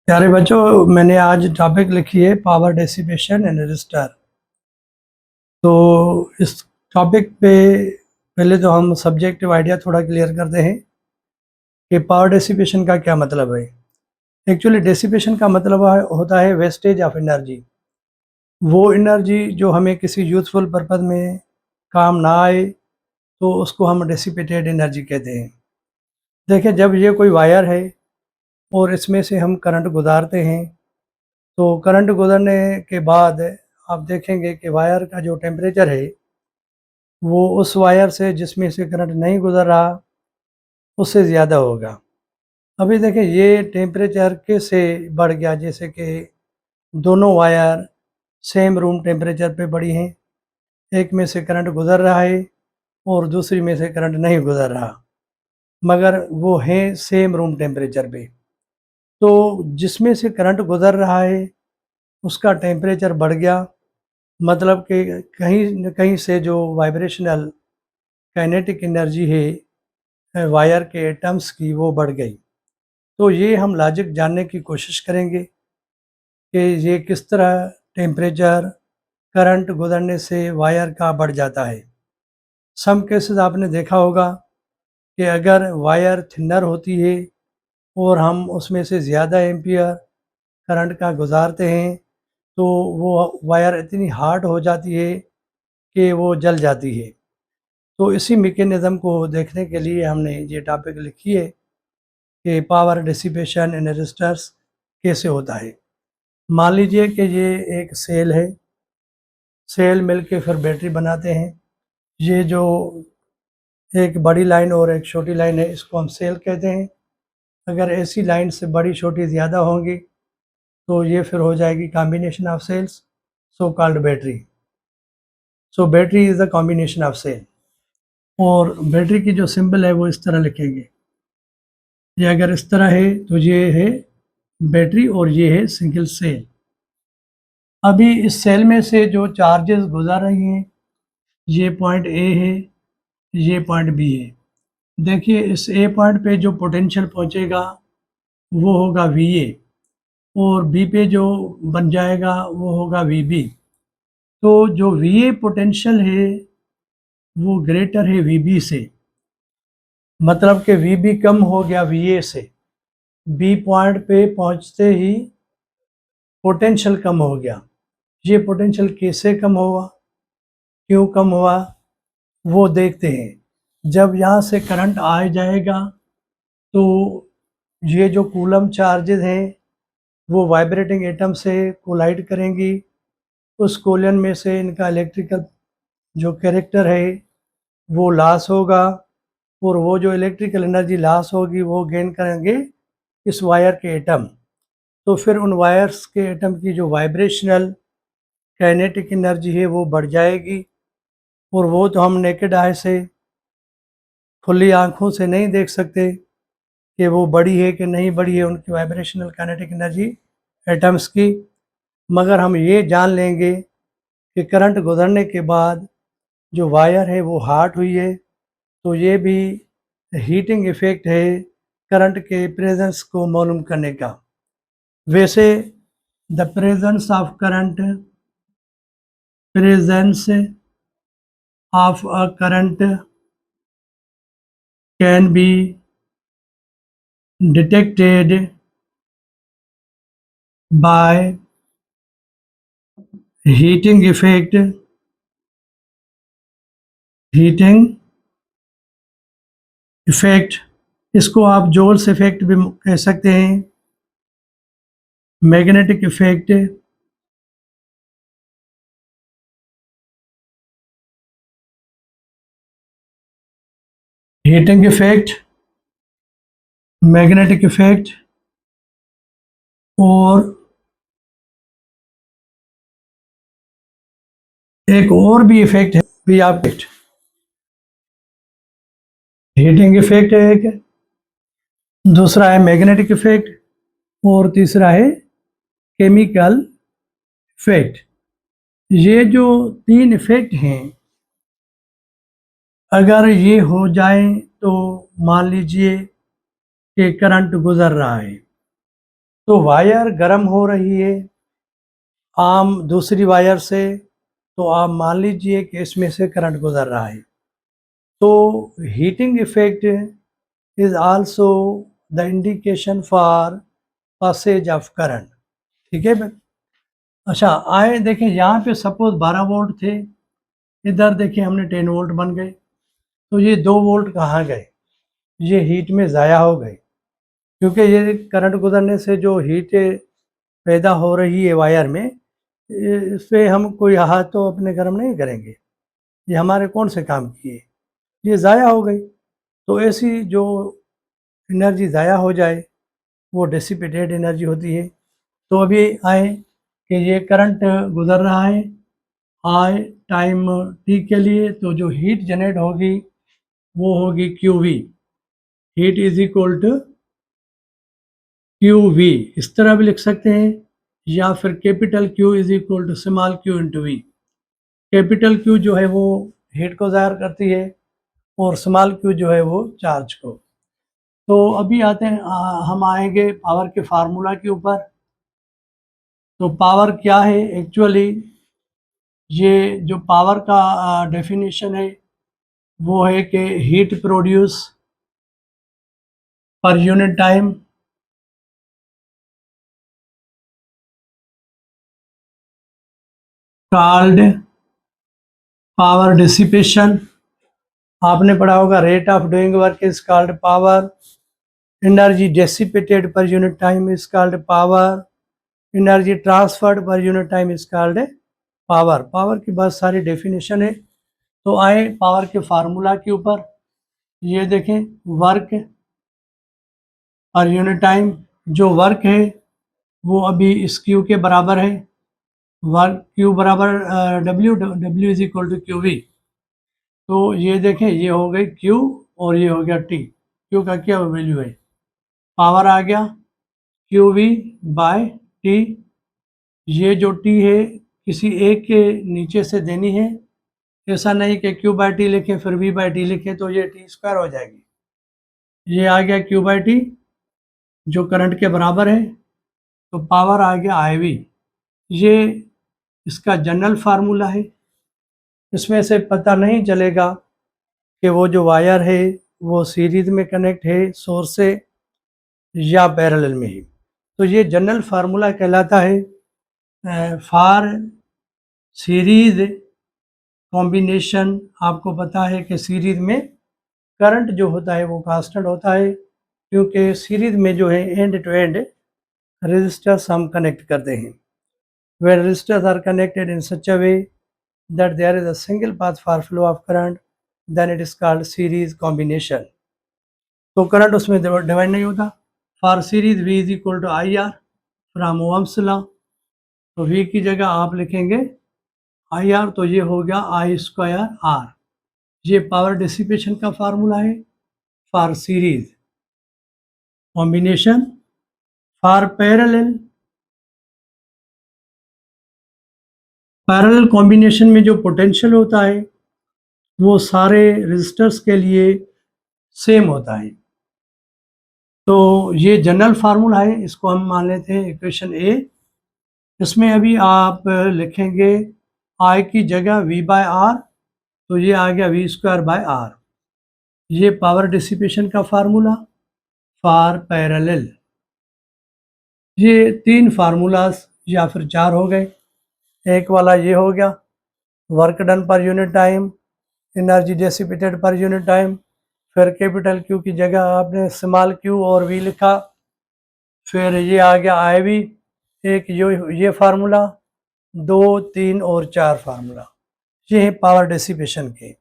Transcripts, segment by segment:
प्यारे बच्चों, मैंने आज टॉपिक लिखी है पावर डेसिपेशन इन रजिस्टर। तो इस टॉपिक पे पहले तो हम सब्जेक्टिव आइडिया थोड़ा क्लियर करते हैं कि पावर डेसिपेशन का क्या मतलब है। एक्चुअली डेसिपेशन का मतलब होता है वेस्टेज ऑफ एनर्जी। वो एनर्जी जो हमें किसी यूथफुल पर्पज में काम ना आए तो उसको हम डेसिपेटेड एनर्जी कहते हैं। देखिए, जब ये कोई वायर है और इसमें से हम करंट गुजारते हैं तो करंट गुजरने के बाद आप देखेंगे कि वायर का जो टेम्परेचर है वो उस वायर से जिसमें से करंट नहीं गुजर रहा उससे ज़्यादा होगा। अभी देखिए, ये टेम्परेचर कैसे बढ़ गया, जैसे कि दोनों वायर सेम रूम टेम्परेचर पे पड़ी हैं। एक में से करंट गुजर रहा है और दूसरी में से करंट नहीं गुजर रहा, मगर वो हैं सेम रूम टेम्परेचर पे। तो जिसमें से करंट गुजर रहा है उसका टेम्परेचर बढ़ गया, मतलब कि कहीं न कहीं से जो वाइब्रेशनल काइनेटिक एनर्जी है वायर के एटम्स की, वो बढ़ गई। तो ये हम लॉजिक जानने की कोशिश करेंगे कि ये किस तरह टेम्परेचर करंट गुजरने से वायर का बढ़ जाता है। सम केसेस आपने देखा होगा कि अगर वायर थिनर होती है और हम उसमें से ज़्यादा एम्पियर करंट का गुजारते हैं तो वो वायर इतनी हार्ड हो जाती है कि वो जल जाती है। तो इसी मैकेनिज़्म को देखने के लिए हमने ये टॉपिक लिखी है कि पावर डिसिपेशन इन रजिस्टर्स कैसे होता है। मान लीजिए कि ये एक सेल है, सेल मिल के फिर बैटरी बनाते हैं। ये जो एक बड़ी लाइन और एक छोटी लाइन है, इसको हम सेल कहते हैं। अगर ऐसी लाइन से बड़ी छोटी ज़्यादा होंगी तो ये फिर हो जाएगी combination of cells, so called battery. So battery is the combination of cell. और बैटरी की जो सिंबल है वो इस तरह लिखेंगे। ये अगर इस तरह है तो ये है बैटरी और ये है सिंगल सेल। अभी इस सेल में से जो चार्जेस गुजर रही हैं, ये पॉइंट ए है, ये पॉइंट बी है। देखिए, इस ए पॉइंट पे जो पोटेंशियल पहुंचेगा वो होगा वी ए, और बी पे जो बन जाएगा वो होगा वी बी। तो जो वी ए पोटेंशियल है वो ग्रेटर है वी बी से, मतलब कि वी बी कम हो गया वी ए से। बी पॉइंट पे पहुंचते ही पोटेंशियल कम हो गया। ये पोटेंशियल कैसे कम हुआ, क्यों कम हुआ, वो देखते हैं। जब यहाँ से करंट आ जाएगा तो ये जो कूलम चार्जेस हैं वो वाइब्रेटिंग एटम से कोलाइड करेंगी। उस कोलन में से इनका इलेक्ट्रिकल जो कैरेक्टर है वो लॉस होगा, और वो जो इलेक्ट्रिकल एनर्जी लॉस होगी वो गेन करेंगे इस वायर के एटम। तो फिर उन वायर्स के एटम की जो वाइब्रेशनल काइनेटिक एनर्जी है वो बढ़ जाएगी, और वो तो हम नेकेड आई से खुली आंखों से नहीं देख सकते कि वो बड़ी है कि नहीं बड़ी है उनकी वाइब्रेशनल काइनेटिक एनर्जी एटम्स की। मगर हम ये जान लेंगे कि करंट गुजरने के बाद जो वायर है वो हॉट हुई है, तो ये भी हीटिंग इफेक्ट है करंट के प्रेजेंस को मालूम करने का। वैसे the presence of current, presence of a current can be detected by heating effect, heating effect. इसको आप जोल्स इफेक्ट भी कह सकते हैं, magnetic effect, heating effect, magnetic effect, और एक और भी इफेक्ट है भी आप हीटिंग इफेक्ट है एक, दूसरा है मैग्नेटिक इफेक्ट, और तीसरा है केमिकल इफेक्ट। ये जो तीन इफेक्ट हैं, अगर ये हो जाए तो मान लीजिए कि करंट गुजर रहा है, तो वायर गर्म हो रही है आम दूसरी वायर से, तो आप मान लीजिए कि इसमें से करंट गुजर रहा है। तो heating effect is also the indication for passage of current. ठीक है। अच्छा, आए देखें यहाँ पे सपोज 12 वोल्ट थे, इधर देखिए हमने 10 वोल्ट बन गए, तो ये 2 वोल्ट कहाँ गए? ये हीट में ज़ाया हो गए, क्योंकि ये करंट गुजरने से जो हीट पैदा हो रही है वायर में, इस पे हम कोई हाथ तो अपने गर्म नहीं करेंगे, ये हमारे कौन से काम किए, ये ज़ाया हो गई। तो ऐसी जो एनर्जी ज़ाया हो जाए वो डिसिपेटेड एनर्जी होती है। तो अभी आए कि ये करंट गुजर रहा है आई टाइम टी के लिए, तो जो हीट जनरेट होगी वो होगी Q V. Heat is equal to Q V, इस तरह भी लिख सकते हैं, या फिर capital Q is equal to small Q into V. Capital Q जो है वो हीट को ज़ाहिर करती है और स्मॉल क्यू जो है वो चार्ज को। तो अभी आते हैं हम आएंगे पावर के फार्मूला के ऊपर। तो पावर क्या है एक्चुअली? ये जो पावर का डेफिनेशन है वो है कि heat produce per unit time called power dissipation. आपने पढ़ा होगा rate of doing work is called power, energy dissipated per unit time is called power, energy transferred per unit time is called power. Power की बहुत सारी definition है। तो आए power के फार्मूला के ऊपर। ये देखें, वर्क पर यूनिट टाइम, जो वर्क है वो अभी इस क्यू के बराबर है, वर्क क्यू बराबर W, W is equal to Q V. तो ये देखें, ये हो गई क्यू और ये हो गया टी। क्यू का क्या वैल्यू है? पावर आ गया क्यू वी बाय टी। ये जो टी है किसी एक के नीचे से देनी है, ऐसा नहीं कि क्यू बाय टी लिखें फिर वी बाय टी लिखें तो ये टी स्क्वायर हो जाएगी। ये आ गया क्यू बाय टी जो करंट के बराबर है, तो पावर आ गया आई वी। ये इसका जनरल फार्मूला है। इसमें से पता नहीं चलेगा कि वो जो वायर है वो सीरीज में कनेक्ट है सोर्स से या पैरेलल में ही। तो ये जनरल फार्मूला कहलाता है फॉर सीरीज कॉम्बिनेशन। आपको पता है कि सीरीज में करंट जो होता है वो कांस्टेंट होता है, क्योंकि सीरीज में जो है एंड टू एंड रेजिस्टर्स हम कनेक्ट करते हैं। When resistors are connected in such a way that there is a single path for flow of current, then it is called series combination. तो करंट उसमें divide नहीं होता। For series V is equal to I R from Ohm's law. तो V की जगह आप लिखेंगे I R, तो ये हो गया आई स्क्वायर आर। ये पावर डिसिपेशन का फार्मूला है for series combination. For parallel combination में जो पोटेंशियल होता है वो सारे रेजिस्टर्स के लिए सेम होता है। तो ये जनरल फार्मूला है, इसको हम मान लेते हैं इक्वेशन ए। इसमें अभी आप लिखेंगे आई की जगह वी बाय आर, तो ये आ गया वी स्क्वायर बाय आर। ये पावर डिसिपेशन का फार्मूला फॉर पैरेलल। ये 3 फार्मूलाज या फिर 4 हो गए। एक वाला ये हो गया work done per unit time, energy dissipated per unit time. फिर कैपिटल क्यू की जगह आपने स्मॉल क्यू और वी लिखा। फिर ये आ गया आई वी, एक ये फार्मूला, 2, 3 और 4 फार्मूला। ये है पावर डिसिपेशन के।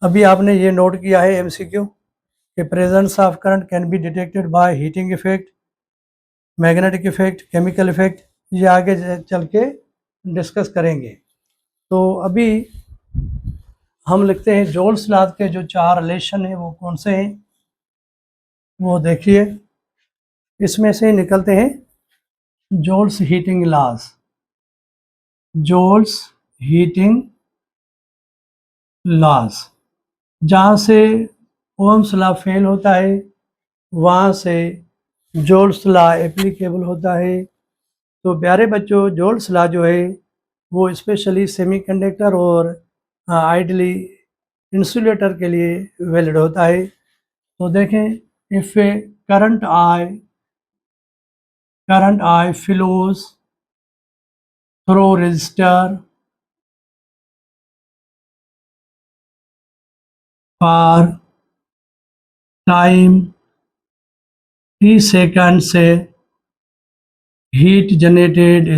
अभी आपने ये नोट किया है एमसीक्यू कि presence of current can be detected by heating effect, magnetic effect, chemical effect. ये आगे चल के डिस्कस करेंगे। तो अभी हम लिखते हैं जोल्स लॉ के जो 4 रिलेशन है वो कौन से हैं वो देखिए। इसमें से निकलते हैं Joule's heating laws. Joule's heating laws, जहाँ से ओम्स लॉ फेल होता है वहाँ से जोल्स लॉ एप्लीकेबल होता है। तो प्यारे बच्चों, जोल्स लॉ जो है वो स्पेशली सेमीकंडक्टर और आइडली इंसुलेटर के लिए वैलिड होता है। तो देखें, if A current I flows through register for time t second से heat generated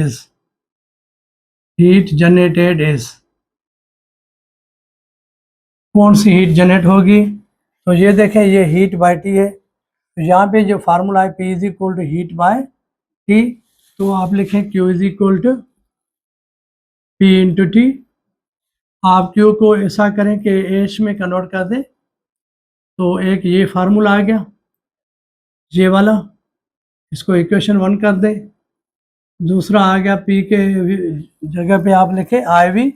is कौन सी हीट जनरेट होगी? तो ये देखें, ये हीट बाय टी है। तो यहाँ पे जो फार्मूला है P is equal to heat by T, तो आप लिखें Q is equal to P into T. आप Q को ऐसा करें कि एच में कन्वर्ट कर दें, तो एक ये फार्मूला आ गया ये वाला, इसको इक्वेशन 1 कर दें। दूसरा आ गया P के जगह पे आप लिखें I V,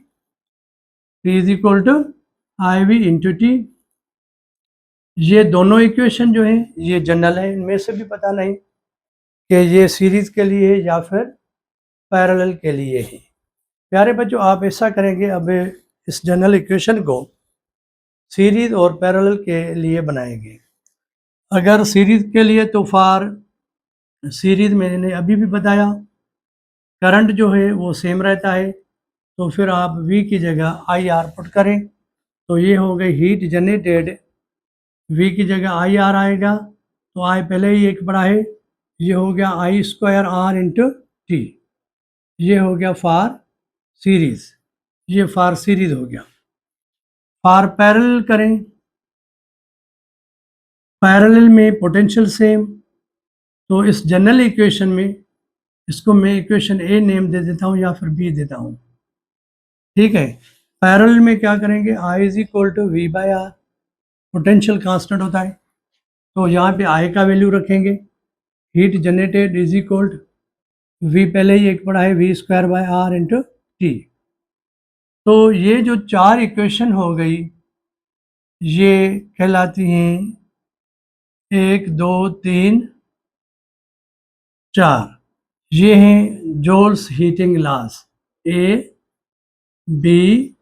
P is equal to I V into T. ये दोनों इक्वेशन जो है ये जनरल है, इनमें से भी पता नहीं कि ये सीरीज के लिए है या फिर पैरेलल के लिए है। प्यारे बच्चों, आप ऐसा करेंगे, अब इस जनरल इक्वेशन को सीरीज और पैरेलल के लिए बनाएंगे। अगर सीरीज के लिए तो फॉर सीरीज मैंने अभी भी बताया, करंट जो है वो सेम रहता है, तो फिर आप V की जगह आई आर पुट करें, तो ये हो गई हीट जनरेटेड। V की जगह आई आर आएगा, तो आई पहले ही एक बड़ा है, ये हो गया आई स्क्वायर आर इंटू टी। ये हो गया फॉर सीरीज, ये फॉर सीरीज हो गया। फॉर पैरेलल करें, पैरेलल में पोटेंशियल सेम, तो इस जनरल इक्वेशन में इसको मैं इक्वेशन ए नेम दे देता हूँ या फिर बी देता हूँ, ठीक है। पैरेलल में क्या करेंगे, I is equal to V by R, potential constant होता है, तो यहाँ पे आई का वैल्यू रखेंगे। Heat generated is equal to V पहले ही एक पड़ा है, V square by R into T. तो ये जो चार इक्वेशन हो गई ये कहलाती हैं 1 2 3 4। ये हैं Joule's heating loss, A B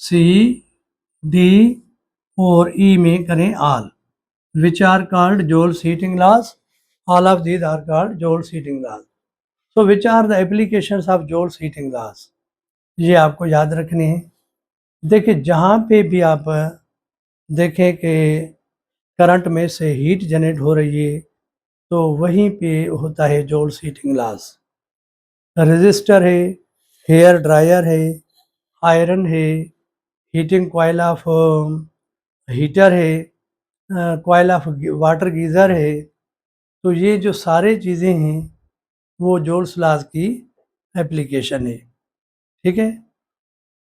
C D और ई में करें all, which are called Joule's heating loss. All of these are called Joule's heating loss. So which are the applications of Joule's heating loss, ये आपको याद रखने हैं। देखिए, जहाँ पे भी आप देखें कि करंट में से हीट जनरेट हो रही है, तो वहीं पे होता है जोल्स हीटिंग लॉस। रजिस्टर है, हेयर ड्रायर है, आयरन है, हीटिंग कॉइल ऑफ हीटर है, कॉइल ऑफ वाटर गीज़र है। तो ये जो सारे चीज़ें हैं वो जोल्स लॉस की एप्लीकेशन है, ठीक है।